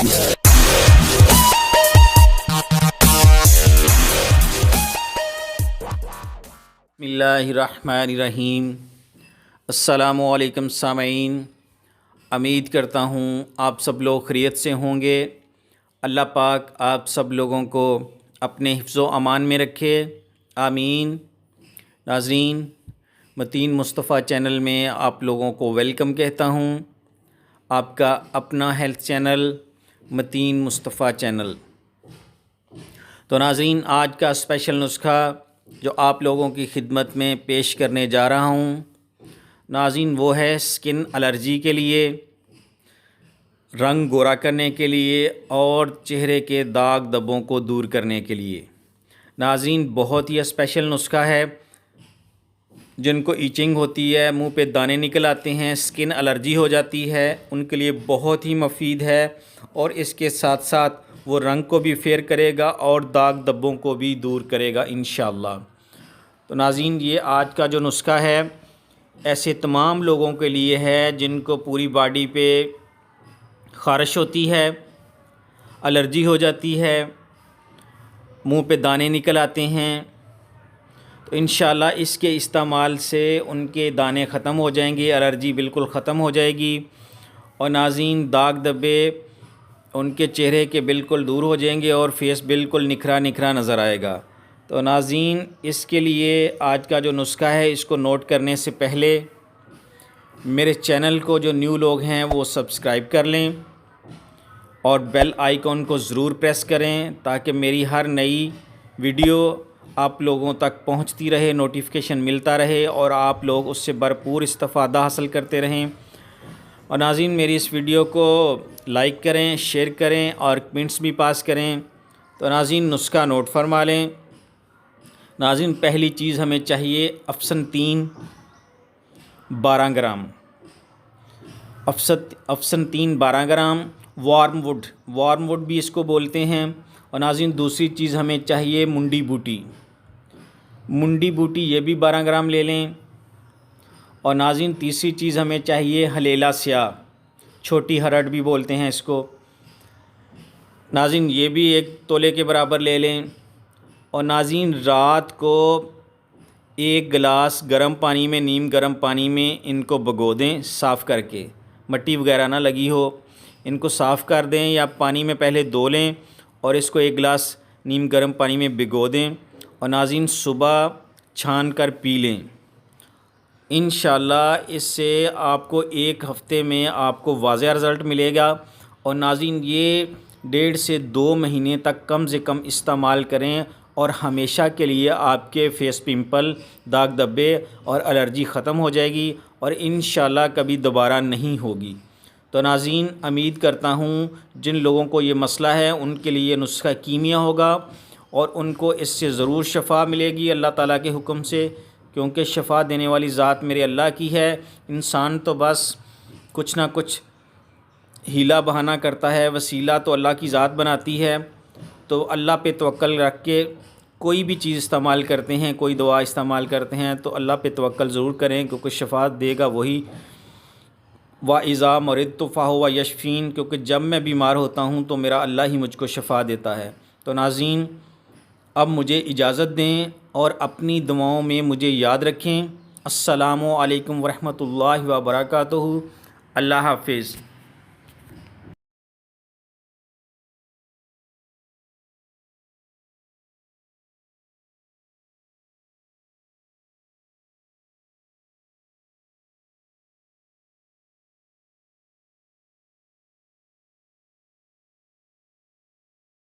بسم اللہ الرحمن الرحیم۔ السلام علیکم سامعین، امید کرتا ہوں آپ سب لوگ خیریت سے ہوں گے۔ اللہ پاک آپ سب لوگوں کو اپنے حفظ و امان میں رکھے، آمین۔ ناظرین، متین مصطفیٰ چینل میں آپ لوگوں کو ویلکم کہتا ہوں، آپ کا اپنا ہیلتھ چینل متین مصطفیٰ چینل۔ تو ناظرین، آج کا اسپیشل نسخہ جو آپ لوگوں کی خدمت میں پیش کرنے جا رہا ہوں ناظرین، وہ ہے سکن الرجی کے لیے، رنگ گورا کرنے کے لیے اور چہرے کے داغ دھبوں کو دور کرنے کے لیے۔ ناظرین، بہت ہی اسپیشل نسخہ ہے۔ جن کو ایچنگ ہوتی ہے، منہ پہ دانے نکل آتے ہیں، سکن الرجی ہو جاتی ہے، ان کے لیے بہت ہی مفید ہے، اور اس کے ساتھ ساتھ وہ رنگ کو بھی فیئر کرے گا اور داغ دھبوں کو بھی دور کرے گا انشاءاللہ۔ تو ناظرین، یہ آج کا جو نسخہ ہے ایسے تمام لوگوں کے لیے ہے جن کو پوری باڈی پہ خارش ہوتی ہے، الرجی ہو جاتی ہے، منہ پہ دانے نکل آتے ہیں۔ تو انشاءاللہ اس کے استعمال سے ان کے دانے ختم ہو جائیں گے، الرجی بالکل ختم ہو جائے گی، اور ناظرین داغ دھبے ان کے چہرے کے بالکل دور ہو جائیں گے اور فیس بالکل نکھرا نکھرا نظر آئے گا۔ تو ناظرین، اس کے لیے آج کا جو نسخہ ہے اس کو نوٹ کرنے سے پہلے میرے چینل کو جو نیو لوگ ہیں وہ سبسکرائب کر لیں اور بیل آئیکن کو ضرور پریس کریں تاکہ میری ہر نئی ویڈیو آپ لوگوں تک پہنچتی رہے، نوٹیفیکیشن ملتا رہے اور آپ لوگ اس سے بھرپور استفادہ حاصل کرتے رہیں۔ اور ناظرین، میری اس ویڈیو کو لائک کریں، شیئر کریں اور کمنٹس بھی پاس کریں۔ تو ناظرین، نسخہ نوٹ فرما لیں۔ ناظرین، پہلی چیز ہمیں چاہیے افسنتین 12 گرام، افسنتین 12 گرام، وارم ووڈ بھی اس کو بولتے ہیں۔ اور ناظرین، دوسری چیز ہمیں چاہیے منڈی بوٹی، یہ بھی 12 گرام لے لیں۔ اور ناظرین، تیسری چیز ہمیں چاہیے ہلیلا سیاہ، چھوٹی ہرٹ بھی بولتے ہیں اس کو۔ ناظرین، یہ بھی 1 تولے کے برابر لے لیں۔ اور ناظرین، رات کو 1 گلاس گرم پانی میں، نیم گرم پانی میں ان کو بھگو دیں، صاف کر کے، مٹی وغیرہ نہ لگی ہو، ان کو صاف کر دیں یا پانی میں پہلے دھو لیں اور اس کو 1 گلاس نیم گرم پانی میں بھگو دیں، اور ناظرین صبح چھان کر پی لیں۔ انشاءاللہ اس سے آپ کو 1 ہفتے میں آپ کو واضح رزلٹ ملے گا۔ اور ناظرین، یہ 1.5 سے 2 مہینے تک کم سے کم استعمال کریں اور ہمیشہ کے لیے آپ کے فیس پمپل، داغ دھبے اور الرجی ختم ہو جائے گی اور انشاءاللہ کبھی دوبارہ نہیں ہوگی۔ تو ناظرین، امید کرتا ہوں جن لوگوں کو یہ مسئلہ ہے ان کے لیے یہ نسخہ کیمیا ہوگا اور ان کو اس سے ضرور شفا ملے گی اللہ تعالیٰ کے حکم سے، کیونکہ شفا دینے والی ذات میرے اللہ کی ہے۔ انسان تو بس کچھ نہ کچھ ہیلا بہانہ کرتا ہے، وسیلہ تو اللہ کی ذات بناتی ہے۔ تو اللہ پہ توکل رکھ کے کوئی بھی چیز استعمال کرتے ہیں، کوئی دوا استعمال کرتے ہیں تو اللہ پہ توکل ضرور کریں، کیونکہ شفا دے گا وہی۔ وَإِذَا مَرِضْتُ فَهُوَ يَشْفِينِ، کیونکہ جب میں بیمار ہوتا ہوں تو میرا اللہ ہی مجھ کو شفا دیتا ہے۔ تو ناظرین، اب مجھے اجازت دیں اور اپنی دعاؤں میں مجھے یاد رکھیں۔ السلام علیکم ورحمۃ اللہ وبرکاتہ۔ اللہ حافظ۔